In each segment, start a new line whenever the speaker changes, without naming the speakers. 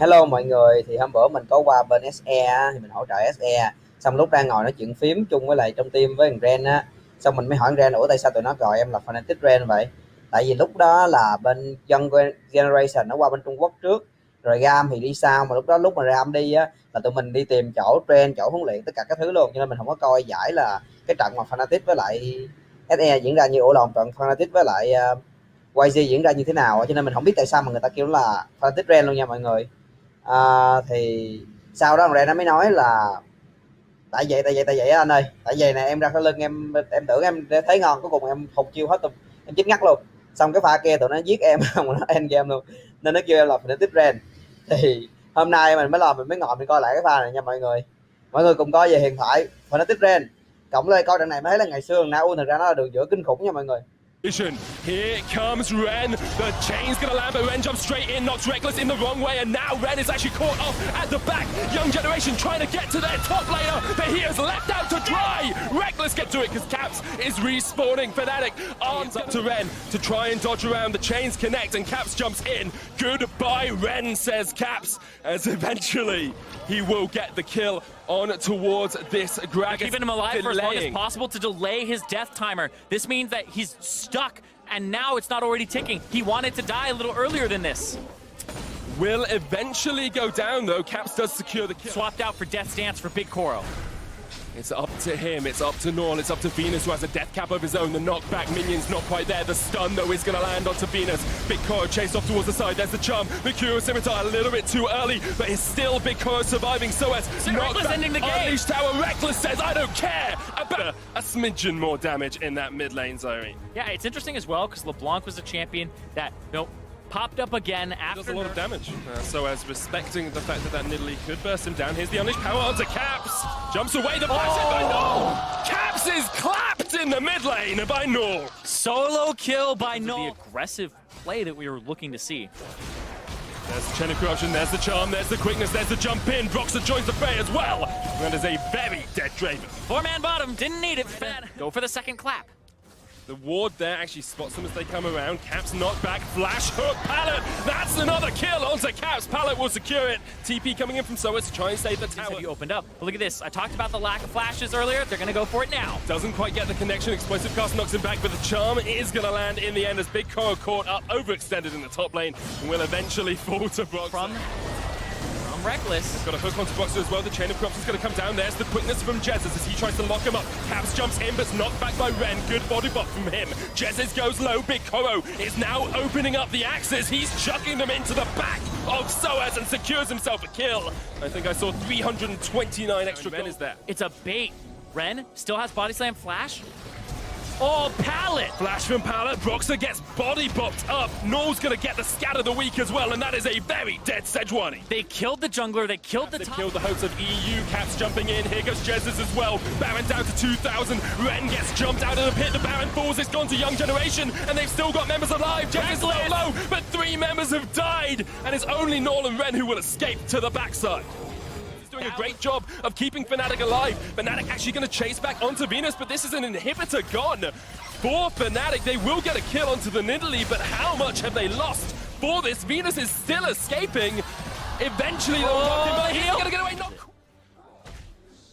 Hello mọi người, thì hôm bữa mình có qua bên SE á, thì mình hỗ trợ SE. Xong lúc đang ngồi nói chuyện phím chung với lại trong team với thằng Ren á, xong mình mới hỏi thằng Ren, ủa tại sao tụi nó gọi em là Fnatic Ren vậy? Tại vì lúc đó là bên Young Generation nó qua bên Trung Quốc trước, rồi Gam thì đi sau, mà lúc đó lúc mà Gam đi á là tụi mình đi tìm chỗ Ren, chỗ huấn luyện tất cả các thứ luôn, cho nên mình không có coi giải là cái trận mà Fnatic với lại SE diễn ra như, ủa lộn, trận Fnatic với lại YG diễn ra như thế nào, cho nên mình không biết tại sao mà người ta kêu nó là Fnatic Ren luôn nha mọi người. Thì sau đó thằng Ren nó mới nói là tại vậy anh ơi, tại vậy nè, em ra sau lưng em tưởng em thấy ngon, cuối cùng em hụt chiêu hết, em chết ngắt luôn. Xong cái pha kia tụi nó giết em mà nó end game luôn, nên nó kêu em là Fnatic Ren. Thì hôm nay mình mới ngồi mình coi lại cái pha này nha mọi người cùng coi về huyền thoại Fnatic Ren, cộng lên coi trận này mới thấy là ngày xưa thằng Na thực ra nó là đường giữa kinh khủng nha mọi người.
Here comes Ren. The chain's gonna land, but Ren jumps straight in, knocks Reckless in the wrong way, and now Ren is actually caught off at the back. Young Generation trying to get to their top laner, but he is left out to dry. Reckless get to it because Caps is respawning. Fnatic arms up to Ren to try and dodge around. The chains connect, and Caps jumps in. Goodbye, Ren, says Caps, as eventually he will get the kill on towards this Gragas.
Keeping him alive for as long as possible to delay his death timer. This means that he's stuck, and now it's not already ticking. He wanted to die a little earlier than this.
Will eventually go down, though. Caps does secure the kill.
Swapped out for Death's Dance for Big Koro.
It's up to him, it's up to Norl, it's up to Venus, who has a death cap of his own. The knockback minion's not quite there. The stun, though, is going to land onto Venus. Big Koro chased off towards the side. There's the charm. Mercurial Scimitar a little bit too early, but it's still Big Koro surviving. So as
Reckless ending the game.
Unleashed Tower. Reckless says, I don't care about a smidgen more damage in that mid lane, Zyrene.
Yeah, it's interesting as well, because LeBlanc was a champion that, popped up again after.
Does a lot of damage. So as respecting the fact that Nidalee could burst him down, here's the unleashed power onto Caps. Jumps away, the flash in by Null. Caps is clapped in the mid lane by Null.
Solo kill by Null. The aggressive play that we were looking to see.
There's the chain of corruption, there's the charm, there's the quickness, there's the jump in. Broxah joins the fray as well. That is a very dead Draven.
4-man bottom, didn't need it. Go for the second clap.
The ward there actually spots them as they come around. Caps knocked back, flash hook, Pallet. That's another kill onto Caps. Pallet will secure it. TP coming in from Soas to try and save the tower.
You opened up. But look at this. I talked about the lack of flashes earlier. They're going to go for it now.
Doesn't quite get the connection. Explosive cast knocks him back, but the charm is going to land in the end as Big Koro caught up, overextended in the top lane, and will eventually fall to Broxah.
From Reckless.
He's got a hook onto Broxah as well. The chain of corruption is going to come down. There's the quickness from Jezz as he tries to lock him up. Caps jumps in, but knocked back by Ren. Good body buff from him. Jezz goes low. Big Koro is now opening up the axes. He's chucking them into the back of Soas and secures himself a kill. I think I saw 329 extra Ren is there.
It's a bait. Ren still has body slam flash. Oh, Pallet!
Flash from Pallet. Broxah gets body bopped up. Null's gonna get the scat of the week as well, and that is a very dead Sejuani.
They killed the jungler, they killed the top.
Killed the hopes of EU. Caps jumping in. Here goes Jezz as well. Baron down to 2,000. Ren gets jumped out of the pit. The Baron falls. It's gone to Young Generation, and they've still got members alive. Jezz is low, but 3 members have died, and it's only Null and Ren who will escape to the backside. Doing a great job of keeping Fnatic alive. Fnatic actually going to chase back onto Venus, but this is an inhibitor gone. For Fnatic, they will get a kill onto the Nidalee, but how much have they lost for this? Venus is still escaping. Eventually, they'll knock him, but he's going to get away.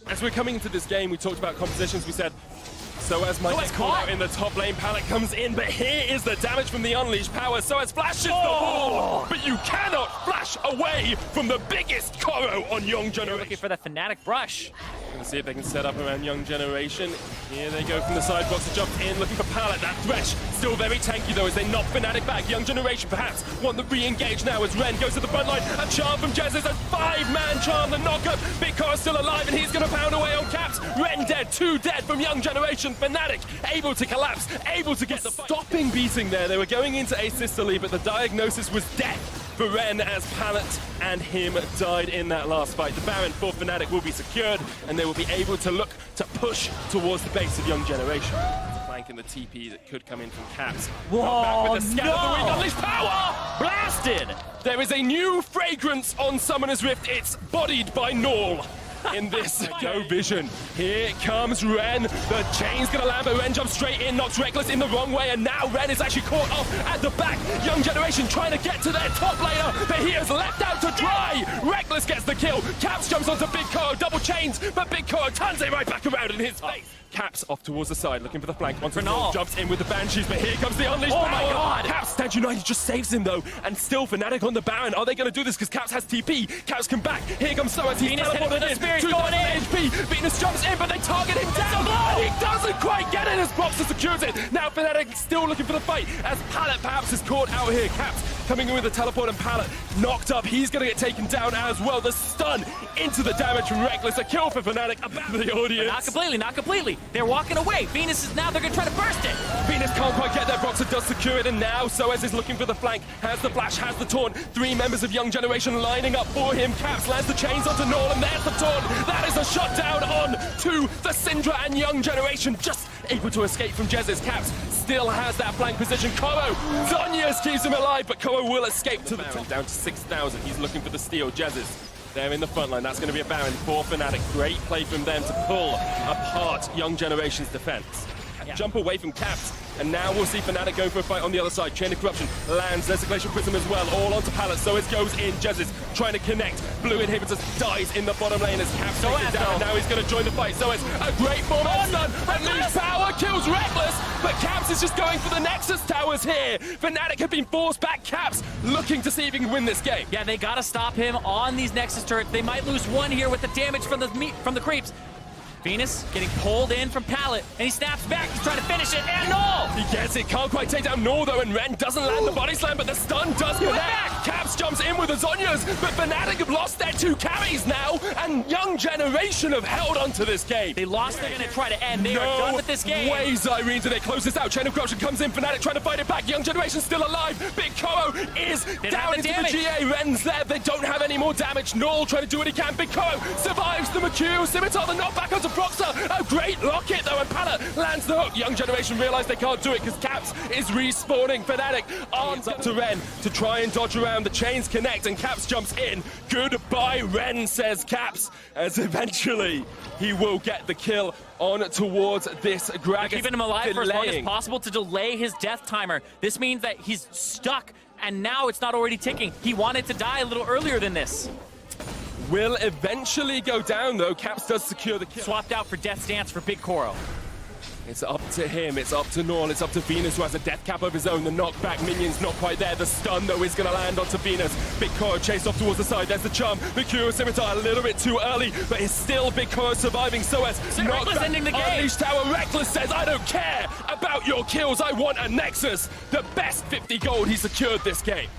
As we're coming into this game, we talked about compositions. We said, Soas might get caught out in the top lane. Pallet comes in, but here is the damage from the unleashed power. Soas flashes the ball, but you cannot flash away from the biggest Koro on Young Generation.
Looking for the Fnatic brush.
Gonna see if they can set up around Young Generation. Here they go from the side. Broxah jumped in, looking for Pallet. That Thresh still very tanky though as they knock Fnatic back. Young Generation perhaps want the re-engage now as Ren goes to the front line. A charm from Jezz is a 5-man charm. The knockup. Big Koro still alive and he's gonna pound away on Caps. Ren dead, 2 dead from Young Generation. Fnatic able to collapse, able to get the stopping beating there. They were going into asystole, but the diagnosis was death for Ren as Pallet and him died in that last fight. The Baron for Fnatic will be secured, and they will be able to look to push towards the base of Young Generation. Flank in the TP that could come in from Caps.
Whoa,
back with the scat of the week. Unleashed power!
Blasted!
There is a new fragrance on Summoner's Rift. It's bodied by Null. In this Go Vision. Here comes Ren. The chain's gonna land, but Ren jumps straight in, knocks Reckless in the wrong way, and now Ren is actually caught off at the back. Young Generation trying to get to their top laner, but he is left out to dry. Reckless gets the kill. Caps jumps onto Big Koro, double chains, but Big Koro turns it right back around in his face. Caps off towards the side, looking for the flank. Onto
Fnatic
jumps in with the Banshees, but here comes the Unleashed
Oh
power.
my God!
Caps Stand United just saves him though, and still Fnatic on the Baron. Are they going to do this? Because Caps has TP. Caps come back. Here comes Soaz. He's
Venus hit him with
teleported
a
in.
spear. He's
2,000
going in.
HP. Venus jumps in, but they target him down. He doesn't quite get it as Boxer secures it. Now Fnatic still looking for the fight as Pallet perhaps is caught out here. Caps coming in with the teleport and Pallet knocked up. He's going to get taken down as well. The stun into the damage from Reckless. A kill for Fnatic. About the audience.
Not completely, not completely. They're walking away. Venus is now, they're going to try to burst it.
Venus can't quite get there. Boxer does secure it, and now Soaz is looking for the flank. Has the flash, has the taunt. 3 members of Young Generation lining up for him. Caps lands the chains onto Null, and there's the taunt. That is a shutdown on to the Syndra and Young Generation. Just able to escape from Jez's. Caps still has that flank position. Koro, Zhonya's keeps him alive, but Koro will escape to the top. Down to 6,000. He's looking for the steal. Jez's there in the front line. That's going to be a Baron for Fnatic. Great play from them to pull apart Young Generation's defense. Jump away from Caps, and now we'll see Fnatic going for a fight on the other side. Chain of Corruption lands, Desecration Prism as well, all onto Pallet. So it goes in. Jez's trying to connect. Blue Inhibitors dies in the bottom lane as Caps takes it down. Now he's going to join the fight. So it's a great format stun. Unleashed power kills Reckless, but Caps is just going for the Nexus towers here. Fnatic have been forced back. Caps looking to see if he can win this game.
Yeah, they got to stop him on these Nexus turrets. They might lose one here with the damage from the creeps. Venus getting pulled in from Pallet, and he snaps back. He's trying to finish it, and Null!
He gets it, can't quite take down Null though, and Ren doesn't land the body slam, but the stun does connect. Caps jumps in with the Zhonyas, but Fnatic have lost their 2 carries now, and Young Generation have held onto this game.
They lost, they're gonna try to end. They are done with this game.
Way Zyrene to close this out. Chain of Corruption comes in, Fnatic trying to fight it back. Young Generation still alive. Big Koro is down into the GA. Ren's there, they don't have any more damage. Null trying to do what he can. Big Koro survives the McHugh. Scimitar the knockback onto Proxer. Great locket though, and Pallet lands the hook. Young Generation realize they can't do it because Caps is respawning. Fnatic arms up to Ren to try and dodge around. The chains connect and Caps jumps in. Goodbye, Ren, says Caps, as eventually he will get the kill on towards this Gragas.
Keeping him alive for as long as possible to delay his death timer. This means that he's stuck, and now it's not already ticking. He wanted to die a little earlier than this.
Will eventually go down though. Caps does secure the kill.
Swapped out for Death's Dance for Big Koro.
It's up to him, it's up to Null, it's up to Venus who has a death cap of his own. The knockback minion's not quite there. The stun though is going to land onto Venus. Big Koro chased off towards the side. There's the charm. Mercurial Scimitar a little bit too early, but it's still Big Koro surviving. So as
Reckless ending the game.
Unleashed Tower. Reckless says, I don't care about your kills. I want a Nexus. The best 50 gold he secured this game.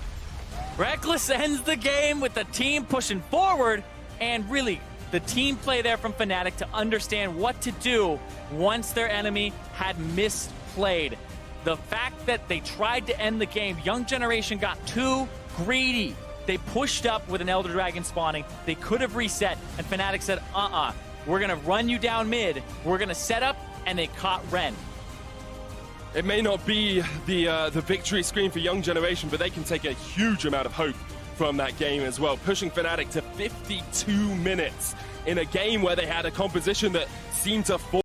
Reckless ends the game with the team pushing forward, and really the team play there from Fnatic to understand what to do once their enemy had misplayed. The fact that they tried to end the game, Young Generation got too greedy. They pushed up with an Elder Dragon spawning. They could have reset, and Fnatic said, we're gonna run you down mid. We're gonna set up, and they caught Ren.
It may not be the victory screen for Young Generation, but they can take a huge amount of hope from that game as well, pushing Fnatic to 52 minutes in a game where they had a composition that seemed to fall